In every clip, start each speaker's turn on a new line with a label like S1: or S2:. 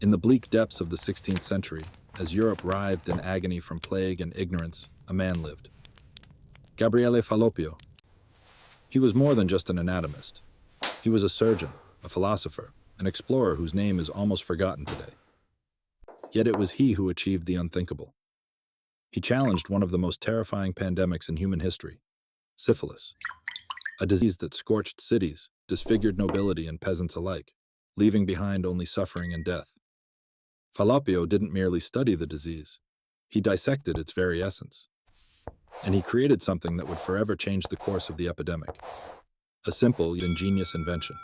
S1: In the bleak depths of the 16th century, as Europe writhed in agony from plague and ignorance, a man lived. Gabriele Falloppio. He was more than just an anatomist. He was a surgeon, a philosopher, an explorer whose name is almost forgotten today. Yet it was he who achieved the unthinkable. He challenged one of the most terrifying pandemics in human history, syphilis, a disease that scorched cities, disfigured nobility and peasants alike, leaving behind only suffering and death. Falloppio didn't merely study the disease, he dissected its very essence. And he created something that would forever change the course of the epidemic. A simple yet ingenious invention,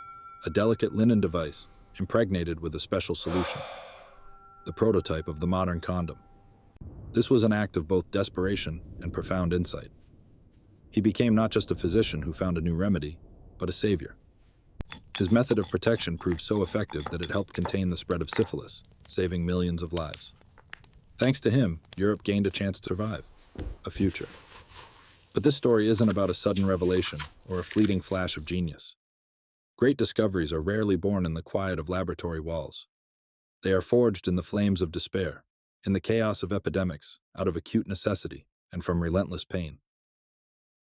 S1: a delicate linen device impregnated with a special solution, the prototype of the modern condom. This was an act of both desperation and profound insight. He became not just a physician who found a new remedy, but a savior. His method of protection proved so effective that it helped contain the spread of syphilis, saving millions of lives. Thanks to him, Europe gained a chance to survive, a future. But this story isn't about a sudden revelation or a fleeting flash of genius. Great discoveries are rarely born in the quiet of laboratory walls. They are forged in the flames of despair, in the chaos of epidemics, out of acute necessity, and from relentless pain.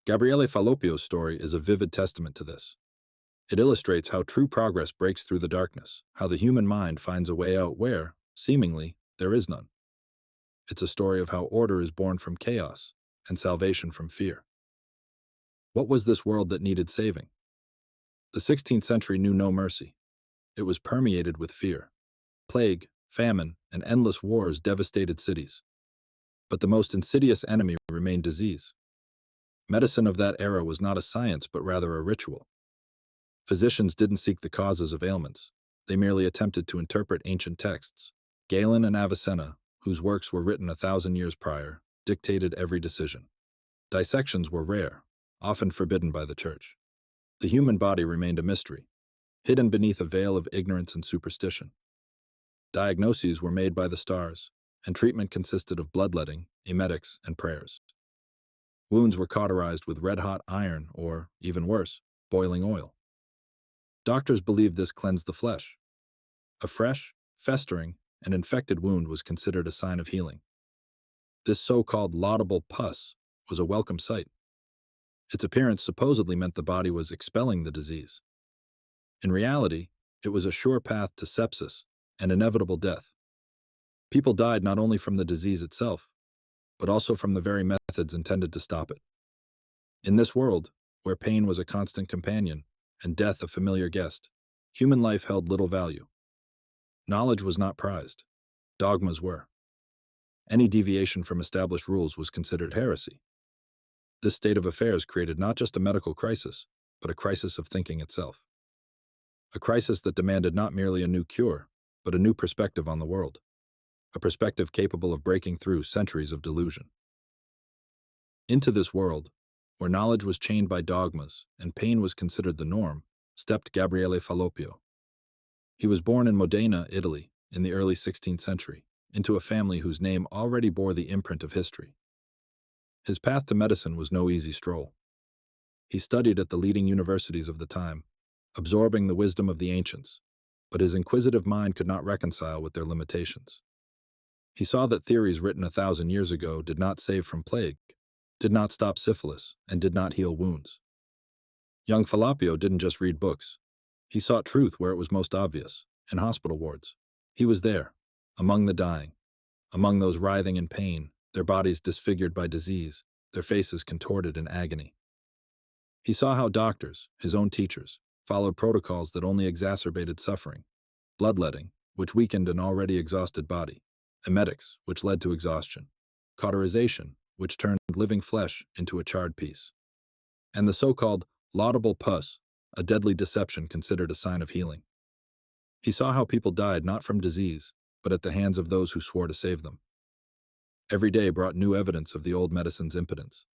S1: Gabriele Falloppio's story is a vivid testament to this. It illustrates how true progress breaks through the darkness, how the human mind finds a way out where, seemingly, there is none. It's a story of how order is born from chaos and salvation from fear. What was this world that needed saving? The 16th century knew no mercy. It was permeated with fear. Plague, famine, and endless wars devastated cities. But the most insidious enemy remained disease. Medicine of that era was not a science but rather a ritual. Physicians didn't seek the causes of ailments. They merely attempted to interpret ancient texts. Galen and Avicenna, whose works were written 1,000 years prior, dictated every decision. Dissections were rare, often forbidden by the church. The human body remained a mystery, hidden beneath a veil of ignorance and superstition. Diagnoses were made by the stars, and treatment consisted of bloodletting, emetics, and prayers. Wounds were cauterized with red-hot iron or, even worse, boiling oil. Doctors believed this cleansed the flesh. A fresh, festering, and infected wound was considered a sign of healing. This so-called laudable pus was a welcome sight. Its appearance supposedly meant the body was expelling the disease. In reality, it was a sure path to sepsis and inevitable death. People died not only from the disease itself, but also from the very methods intended to stop it. In this world, where pain was a constant companion and death a familiar guest, human life held little value. Knowledge was not prized. Dogmas were. Any deviation from established rules was considered heresy. This state of affairs created not just a medical crisis, but a crisis of thinking itself. A crisis that demanded not merely a new cure, but a new perspective on the world. A perspective capable of breaking through centuries of delusion. Into this world, where knowledge was chained by dogmas and pain was considered the norm, stepped Gabriele Falloppio. He was born in Modena, Italy, in the early 16th century, into a family whose name already bore the imprint of history. His path to medicine was no easy stroll. He studied at the leading universities of the time, absorbing the wisdom of the ancients, but his inquisitive mind could not reconcile with their limitations. He saw that theories written 1,000 years ago did not save from plague, did not stop syphilis, and did not heal wounds. Young Falloppio didn't just read books. He sought truth where it was most obvious, in hospital wards. He was there, among the dying, among those writhing in pain, their bodies disfigured by disease, their faces contorted in agony. He saw how doctors, his own teachers, followed protocols that only exacerbated suffering, bloodletting, which weakened an already exhausted body, emetics, which led to exhaustion, cauterization, which turned living flesh into a charred piece, and the so-called laudable pus, a deadly deception considered a sign of healing. He saw how people died not from disease, but at the hands of those who swore to save them. Every day brought new evidence of the old medicine's impotence.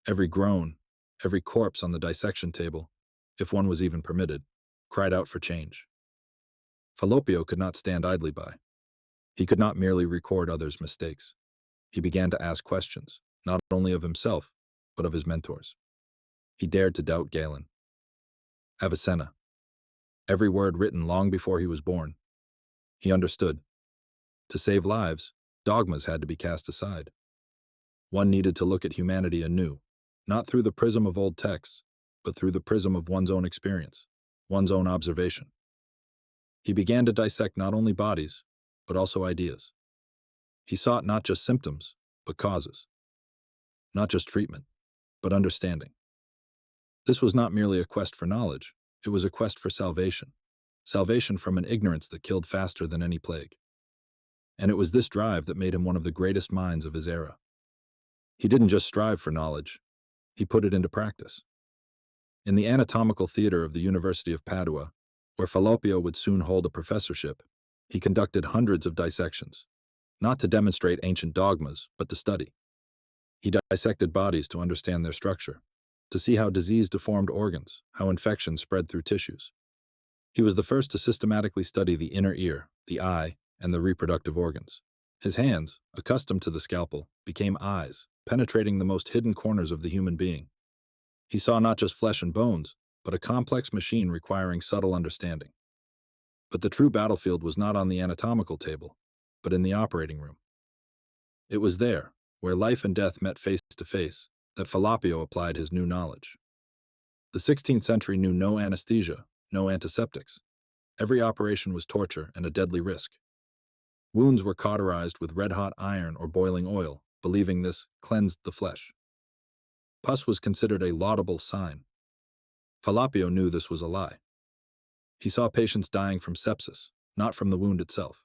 S1: Every groan, every corpse on the dissection table, if one was even permitted, cried out for change. Falloppio could not stand idly by. He could not merely record others' mistakes. He began to ask questions, not only of himself, but of his mentors. He dared to doubt Galen, Avicenna, every word written long before he was born. He understood. To save lives, dogmas had to be cast aside. One needed to look at humanity anew, not through the prism of old texts, but through the prism of one's own experience, one's own observation. He began to dissect not only bodies, but also ideas. He sought not just symptoms, but causes. Not just treatment, but understanding. This was not merely a quest for knowledge, it was a quest for salvation. Salvation from an ignorance that killed faster than any plague. And it was this drive that made him one of the greatest minds of his era. He didn't just strive for knowledge, he put it into practice. In the anatomical theater of the University of Padua, where Falloppio would soon hold a professorship, he conducted hundreds of dissections, not to demonstrate ancient dogmas, but to study. He dissected bodies to understand their structure, to see how disease deformed organs, how infections spread through tissues. He was the first to systematically study the inner ear, the eye, and the reproductive organs. His hands, accustomed to the scalpel, became eyes, penetrating the most hidden corners of the human being. He saw not just flesh and bones, but a complex machine requiring subtle understanding. But the true battlefield was not on the anatomical table, but in the operating room. It was there, where life and death met face to face, that Falloppio applied his new knowledge. The 16th century knew no anesthesia, no antiseptics. Every operation was torture and a deadly risk. Wounds were cauterized with red-hot iron or boiling oil, believing this cleansed the flesh. Pus was considered a laudable sign. Falloppio knew this was a lie. He saw patients dying from sepsis, not from the wound itself.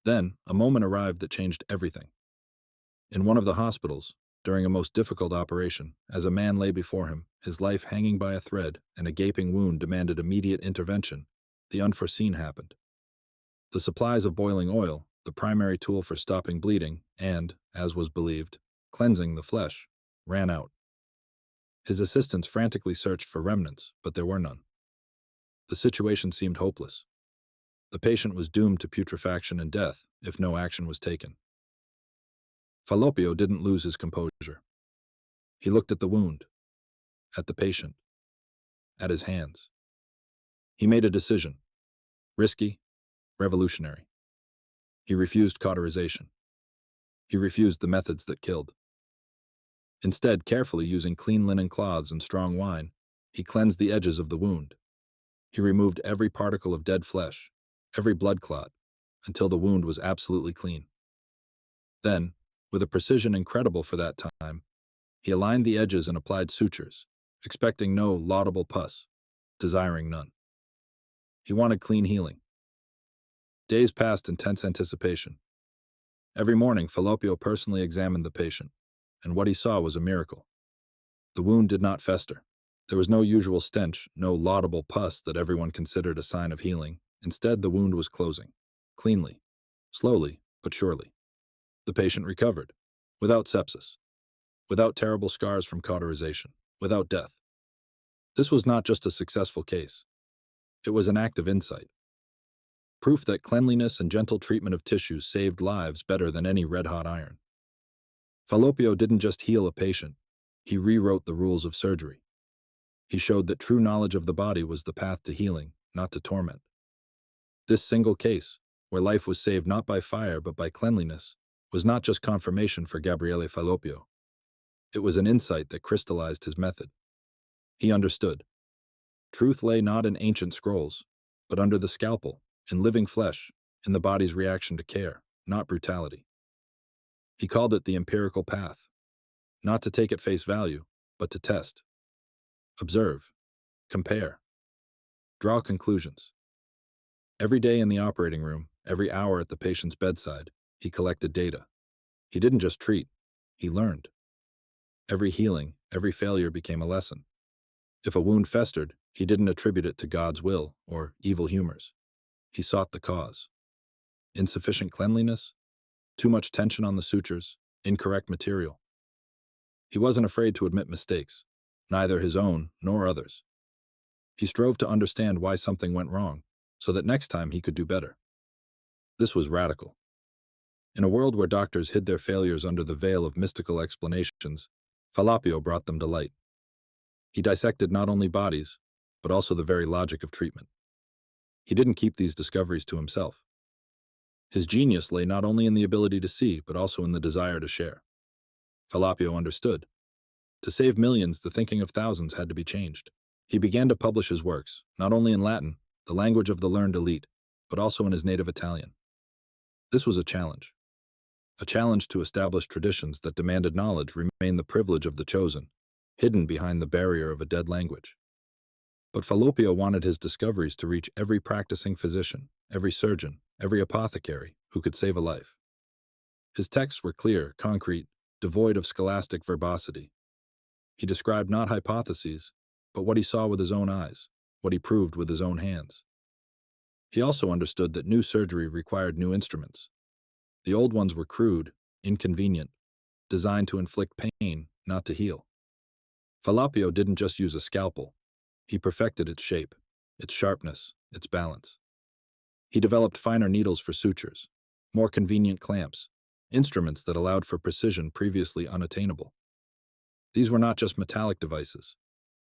S1: Then, a moment arrived that changed everything. In one of the hospitals, during a most difficult operation, as a man lay before him, his life hanging by a thread and a gaping wound demanded immediate intervention, the unforeseen happened. The supplies of boiling oil, the primary tool for stopping bleeding and, as was believed, cleansing the flesh, ran out. His assistants frantically searched for remnants, but there were none. The situation seemed hopeless. The patient was doomed to putrefaction and death if no action was taken. Falloppio didn't lose his composure. He looked at the wound, at the patient, at his hands. He made a decision. Risky, revolutionary. He refused cauterization. He refused the methods that killed. Instead, carefully using clean linen cloths and strong wine, he cleansed the edges of the wound. He removed every particle of dead flesh, every blood clot, until the wound was absolutely clean. Then, with a precision incredible for that time, he aligned the edges and applied sutures, expecting no laudable pus, desiring none. He wanted clean healing. Days passed in tense anticipation. Every morning, Falloppio personally examined the patient, and what he saw was a miracle. The wound did not fester. There was no usual stench, no laudable pus that everyone considered a sign of healing. Instead, the wound was closing, cleanly, slowly, but surely. The patient recovered, without sepsis, without terrible scars from cauterization, without death. This was not just a successful case. It was an act of insight. Proof that cleanliness and gentle treatment of tissues saved lives better than any red-hot iron. Falloppio didn't just heal a patient, he rewrote the rules of surgery. He showed that true knowledge of the body was the path to healing, not to torment. This single case, where life was saved not by fire but by cleanliness, was not just confirmation for Gabriele Falloppio. It was an insight that crystallized his method. He understood. Truth lay not in ancient scrolls, but under the scalpel, in living flesh, in the body's reaction to care, not brutality. He called it the empirical path, not to take at face value, but to test. Observe, compare, draw conclusions. Every day in the operating room, every hour at the patient's bedside, he collected data. He didn't just treat, he learned. Every healing, every failure became a lesson. If a wound festered, he didn't attribute it to God's will or evil humors. He sought the cause. Insufficient cleanliness, too much tension on the sutures, incorrect material. He wasn't afraid to admit mistakes, neither his own nor others. He strove to understand why something went wrong, so that next time he could do better. This was radical. In a world where doctors hid their failures under the veil of mystical explanations, Falloppio brought them to light. He dissected not only bodies, but also the very logic of treatment. He didn't keep these discoveries to himself. His genius lay not only in the ability to see, but also in the desire to share. Falloppio understood. To save millions, the thinking of thousands had to be changed. He began to publish his works, not only in Latin, the language of the learned elite, but also in his native Italian. This was a challenge to establish traditions that demanded knowledge remain the privilege of the chosen, hidden behind the barrier of a dead language. But Falloppio wanted his discoveries to reach every practicing physician, every surgeon, every apothecary who could save a life. His texts were clear, concrete, devoid of scholastic verbosity. He described not hypotheses, but what he saw with his own eyes, what he proved with his own hands. He also understood that new surgery required new instruments. The old ones were crude, inconvenient, designed to inflict pain, not to heal. Falloppio didn't just use a scalpel. He perfected its shape, its sharpness, its balance. He developed finer needles for sutures, more convenient clamps, instruments that allowed for precision previously unattainable. These were not just metallic devices.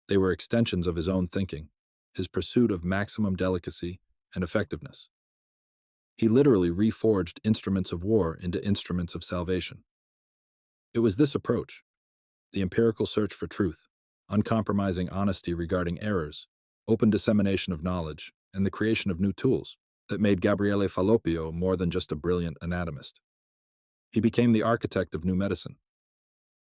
S1: They were extensions of his own thinking, his pursuit of maximum delicacy and effectiveness. He literally reforged instruments of war into instruments of salvation. It was this approach, the empirical search for truth, uncompromising honesty regarding errors, open dissemination of knowledge, and the creation of new tools, that made Gabriele Falloppio more than just a brilliant anatomist. He became the architect of new medicine.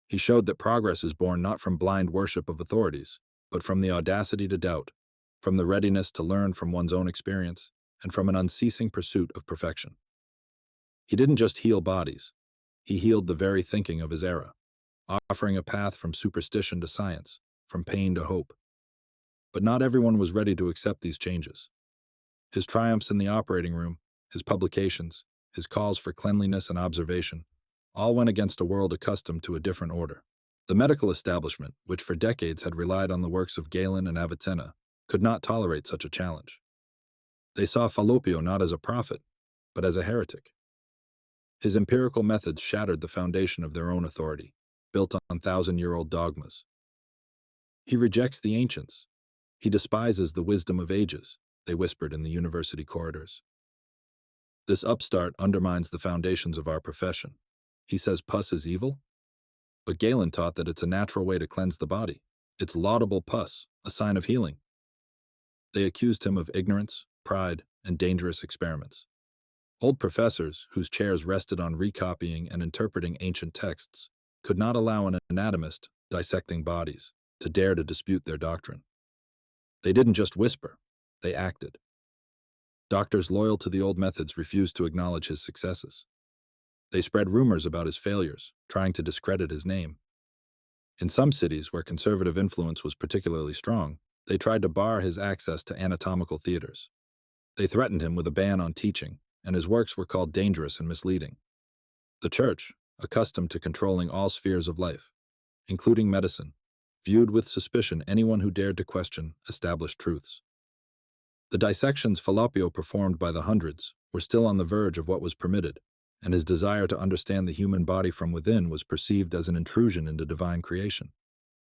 S1: He showed that progress is born not from blind worship of authorities, but from the audacity to doubt, from the readiness to learn from one's own experience, and from an unceasing pursuit of perfection. He didn't just heal bodies, he healed the very thinking of his era, offering a path from superstition to science, from pain to hope. But not everyone was ready to accept these changes. His triumphs in the operating room, his publications, his calls for cleanliness and observation, all went against a world accustomed to a different order. The medical establishment, which for decades had relied on the works of Galen and Avicenna, could not tolerate such a challenge. They saw Falloppio not as a prophet, but as a heretic. His empirical methods shattered the foundation of their own authority, built on thousand-year-old dogmas. He rejects the ancients. He despises the wisdom of ages, they whispered in the university corridors. This upstart undermines the foundations of our profession. He says pus is evil? But Galen taught that it's a natural way to cleanse the body. It's laudable pus, a sign of healing. They accused him of ignorance, pride, and dangerous experiments. Old professors, whose chairs rested on recopying and interpreting ancient texts, could not allow an anatomist, dissecting bodies, to dare to dispute their doctrine. They didn't just whisper, they acted. Doctors loyal to the old methods refused to acknowledge his successes. They spread rumors about his failures, trying to discredit his name. In some cities where conservative influence was particularly strong, they tried to bar his access to anatomical theaters. They threatened him with a ban on teaching, and his works were called dangerous and misleading. The church, accustomed to controlling all spheres of life, including medicine, viewed with suspicion anyone who dared to question established truths. The dissections Falloppio performed by the hundreds were still on the verge of what was permitted, and his desire to understand the human body from within was perceived as an intrusion into divine creation.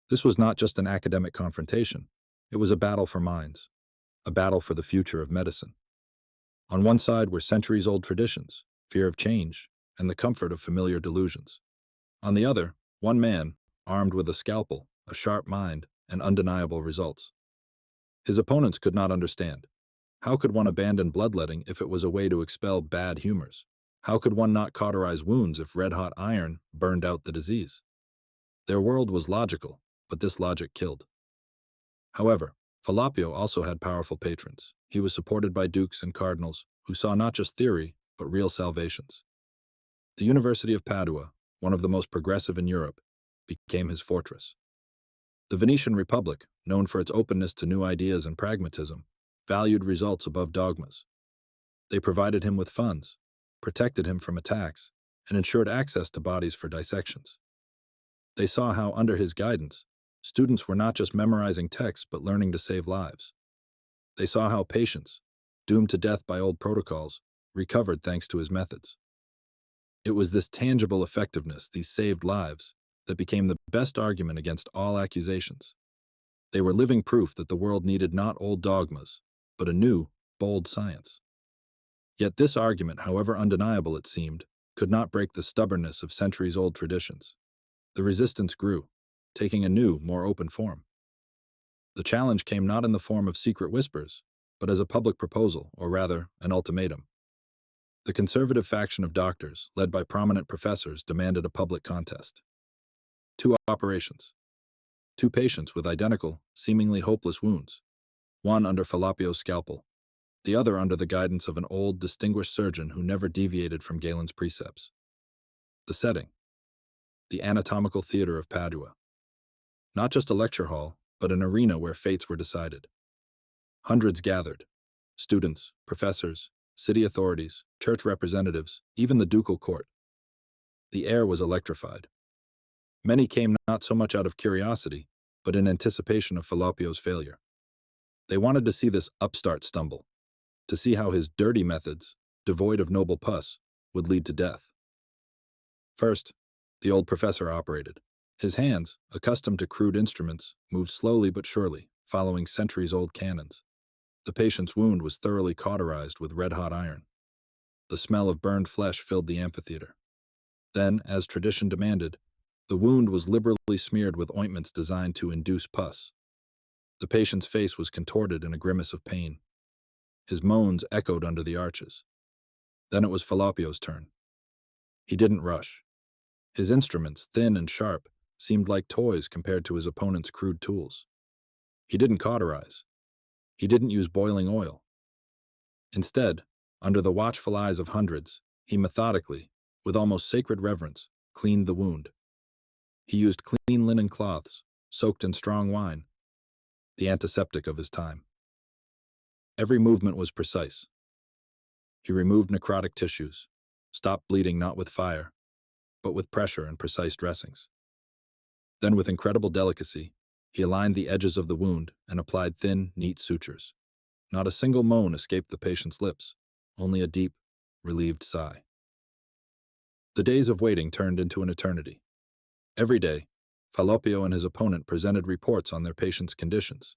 S1: This was not just an academic confrontation, it was a battle for minds, a battle for the future of medicine. On one side were centuries-old traditions, fear of change, and the comfort of familiar delusions. On the other, one man, armed with a scalpel, a sharp mind, and undeniable results. His opponents could not understand. How could one abandon bloodletting if it was a way to expel bad humors? How could one not cauterize wounds if red-hot iron burned out the disease? Their world was logical, but this logic killed. However, Falloppio also had powerful patrons. He was supported by dukes and cardinals who saw not just theory, but real salvations. The University of Padua, one of the most progressive in Europe, became his fortress. The Venetian Republic, known for its openness to new ideas and pragmatism, valued results above dogmas. They provided him with funds, protected him from attacks, and ensured access to bodies for dissections. They saw how, under his guidance, students were not just memorizing texts but learning to save lives. They saw how patients, doomed to death by old protocols, recovered thanks to his methods. It was this tangible effectiveness, these saved lives, that became the best argument against all accusations. They were living proof that the world needed not old dogmas, but a new, bold science. Yet this argument, however undeniable it seemed, could not break the stubbornness of centuries-old traditions. The resistance grew, taking a new, more open form. The challenge came not in the form of secret whispers, but as a public proposal, or rather, an ultimatum. The conservative faction of doctors, led by prominent professors, demanded a public contest. Two operations. Two patients with identical, seemingly hopeless wounds, one under Falloppio's scalpel, the other under the guidance of an old, distinguished surgeon who never deviated from Galen's precepts. The setting. The anatomical theater of Padua. Not just a lecture hall, but an arena where fates were decided. Hundreds gathered. Students, professors, city authorities, church representatives, even the ducal court. The air was electrified. Many came not so much out of curiosity, but in anticipation of Falloppio's failure. They wanted to see this upstart stumble, to see how his dirty methods, devoid of noble pus, would lead to death. First, the old professor operated. His hands, accustomed to crude instruments, moved slowly but surely, following centuries-old canons. The patient's wound was thoroughly cauterized with red-hot iron. The smell of burned flesh filled the amphitheater. Then, as tradition demanded, the wound was liberally smeared with ointments designed to induce pus. The patient's face was contorted in a grimace of pain. His moans echoed under the arches. Then it was Falloppio's turn. He didn't rush. His instruments, thin and sharp, seemed like toys compared to his opponent's crude tools. He didn't cauterize. He didn't use boiling oil. Instead, under the watchful eyes of hundreds, he methodically, with almost sacred reverence, cleaned the wound. He used clean linen cloths, soaked in strong wine, the antiseptic of his time. Every movement was precise. He removed necrotic tissues, stopped bleeding not with fire, but with pressure and precise dressings. Then, with incredible delicacy, he aligned the edges of the wound and applied thin, neat sutures. Not a single moan escaped the patient's lips, only a deep, relieved sigh. The days of waiting turned into an eternity. Every day, Falloppio and his opponent presented reports on their patient's conditions.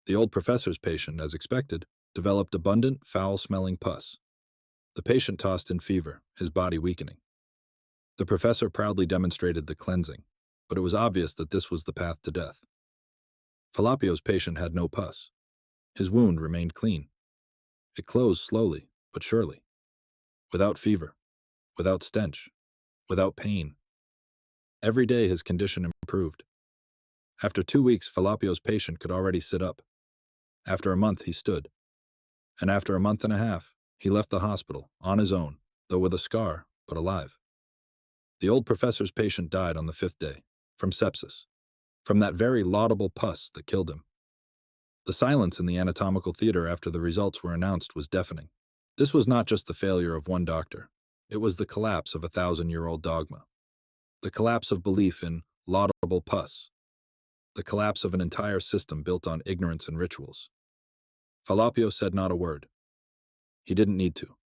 S1: The old professor's patient, as expected, developed abundant, foul-smelling pus. The patient tossed in fever, his body weakening. The professor proudly demonstrated the cleansing, but it was obvious that this was the path to death. Falloppio's patient had no pus. His wound remained clean. It closed slowly, but surely. Without fever, without stench, without pain. Every day his condition improved. After 2 weeks, Falloppio's patient could already sit up. After a month, he stood. And after a month and a half, he left the hospital, on his own, though with a scar, but alive. The old professor's patient died on the 5th day, from sepsis, from that very laudable pus that killed him. The silence in the anatomical theater after the results were announced was deafening. This was not just the failure of one doctor. It was the collapse of a 1,000-year-old dogma. The collapse of belief in laudable pus. The collapse of an entire system built on ignorance and rituals. Falloppio said not a word. He didn't need to.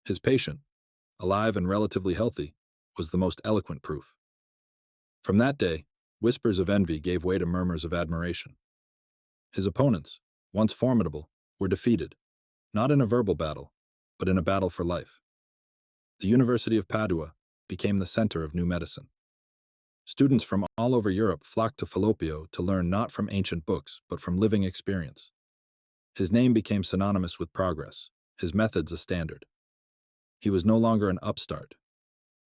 S1: His patient, alive and relatively healthy, was the most eloquent proof. From that day, whispers of envy gave way to murmurs of admiration. His opponents, once formidable, were defeated, not in a verbal battle, but in a battle for life. The University of Padua became the center of new medicine. Students from all over Europe flocked to Falloppio to learn not from ancient books, but from living experience. His name became synonymous with progress, his methods a standard. He was no longer an upstart.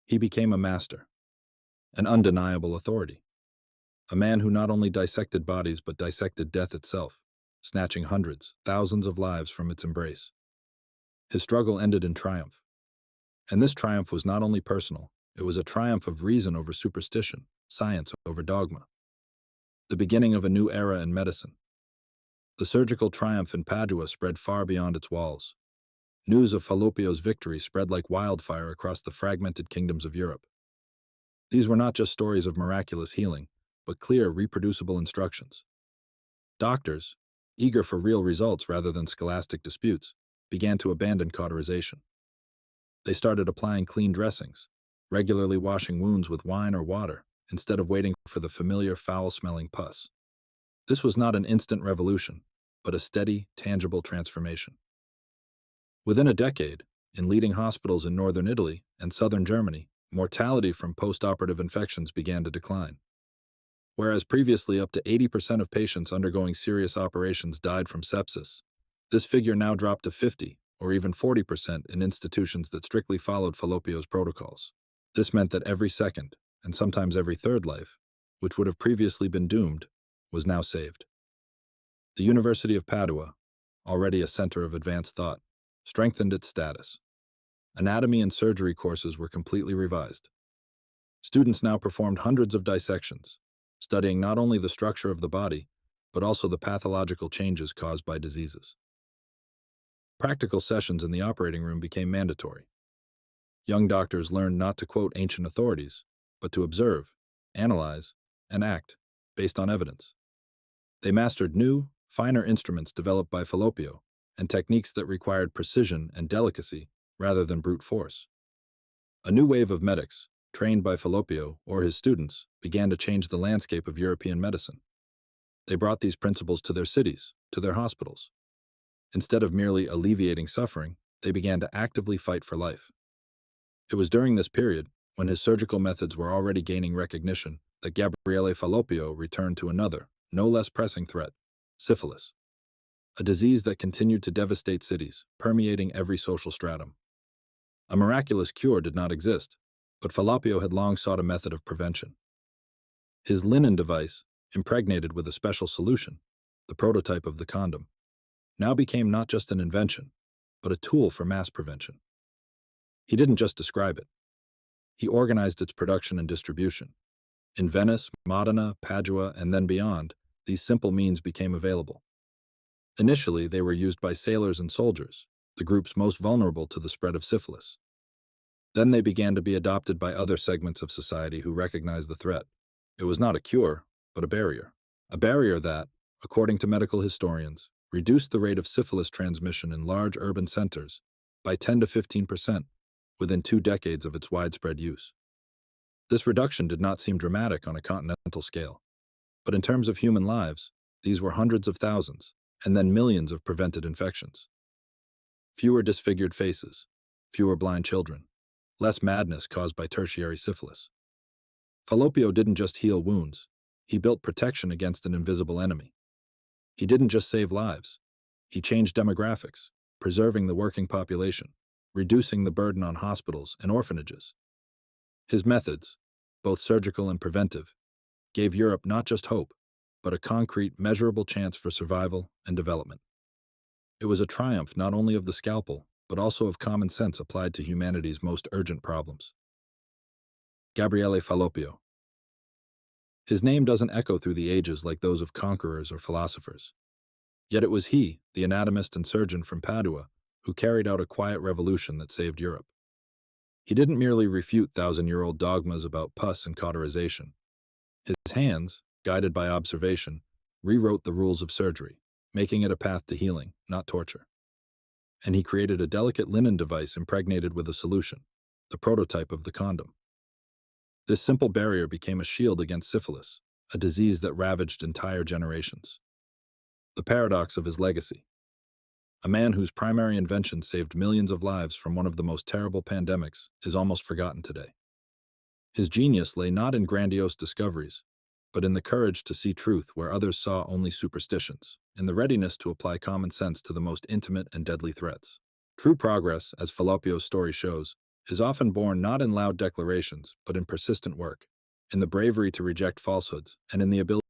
S1: He became a master, an undeniable authority. A man who not only dissected bodies but dissected death itself, snatching hundreds, thousands of lives from its embrace. His struggle ended in triumph. And this triumph was not only personal, it was a triumph of reason over superstition, science over dogma. The beginning of a new era in medicine. The surgical triumph in Padua spread far beyond its walls. News of Falloppio's victory spread like wildfire across the fragmented kingdoms of Europe. These were not just stories of miraculous healing, but clear, reproducible instructions. Doctors, eager for real results rather than scholastic disputes, began to abandon cauterization. They started applying clean dressings, regularly washing wounds with wine or water, instead of waiting for the familiar foul-smelling pus. This was not an instant revolution, but a steady, tangible transformation. Within a decade, in leading hospitals in northern Italy and southern Germany, mortality from postoperative infections began to decline. Whereas previously up to 80% of patients undergoing serious operations died from sepsis, this figure now dropped to 50 or even 40% in institutions that strictly followed Falloppio's protocols. This meant that every second, and sometimes every third life, which would have previously been doomed, was now saved. The University of Padua, already a center of advanced thought, strengthened its status. Anatomy and surgery courses were completely revised. Students now performed hundreds of dissections, studying not only the structure of the body, but also the pathological changes caused by diseases. Practical sessions in the operating room became mandatory. Young doctors learned not to quote ancient authorities, but to observe, analyze, and act based on evidence. They mastered new, finer instruments developed by Falloppio and techniques that required precision and delicacy rather than brute force. A new wave of medics, trained by Falloppio or his students, began to change the landscape of European medicine. They brought these principles to their cities, to their hospitals. Instead of merely alleviating suffering, they began to actively fight for life. It was during this period, when his surgical methods were already gaining recognition, that Gabriele Falloppio returned to another, no less pressing threat: syphilis, a disease that continued to devastate cities, permeating every social stratum. A miraculous cure did not exist, but Falloppio had long sought a method of prevention. His linen device, impregnated with a special solution, the prototype of the condom, now became not just an invention, but a tool for mass prevention. He didn't just describe it. He organized its production and distribution. In Venice, Modena, Padua, and then beyond, these simple means became available. Initially, they were used by sailors and soldiers, the groups most vulnerable to the spread of syphilis. Then they began to be adopted by other segments of society who recognized the threat. It was not a cure, but a barrier. A barrier that, according to medical historians, reduced the rate of syphilis transmission in large urban centers by 10 to 15% within 2 decades of its widespread use. This reduction did not seem dramatic on a continental scale, but in terms of human lives, these were hundreds of thousands, and then millions of prevented infections. Fewer disfigured faces, fewer blind children, less madness caused by tertiary syphilis. Falloppio didn't just heal wounds, he built protection against an invisible enemy. He didn't just save lives, he changed demographics, preserving the working population, reducing the burden on hospitals and orphanages. His methods, both surgical and preventive, gave Europe not just hope, but a concrete, measurable chance for survival and development. It was a triumph not only of the scalpel, but also of common sense applied to humanity's most urgent problems. Gabriele Falloppio. His name doesn't echo through the ages like those of conquerors or philosophers. Yet it was he, the anatomist and surgeon from Padua, who carried out a quiet revolution that saved Europe. He didn't merely refute thousand-year-old dogmas about pus and cauterization. His hands, guided by observation, rewrote the rules of surgery, making it a path to healing, not torture. And he created a delicate linen device impregnated with a solution, the prototype of the condom. This simple barrier became a shield against syphilis, a disease that ravaged entire generations. The paradox of his legacy. A man whose primary invention saved millions of lives from one of the most terrible pandemics is almost forgotten today. His genius lay not in grandiose discoveries, but in the courage to see truth where others saw only superstitions, in the readiness to apply common sense to the most intimate and deadly threats. True progress, as Falloppio's story shows, is often born not in loud declarations, but in persistent work, in the bravery to reject falsehoods, and in the ability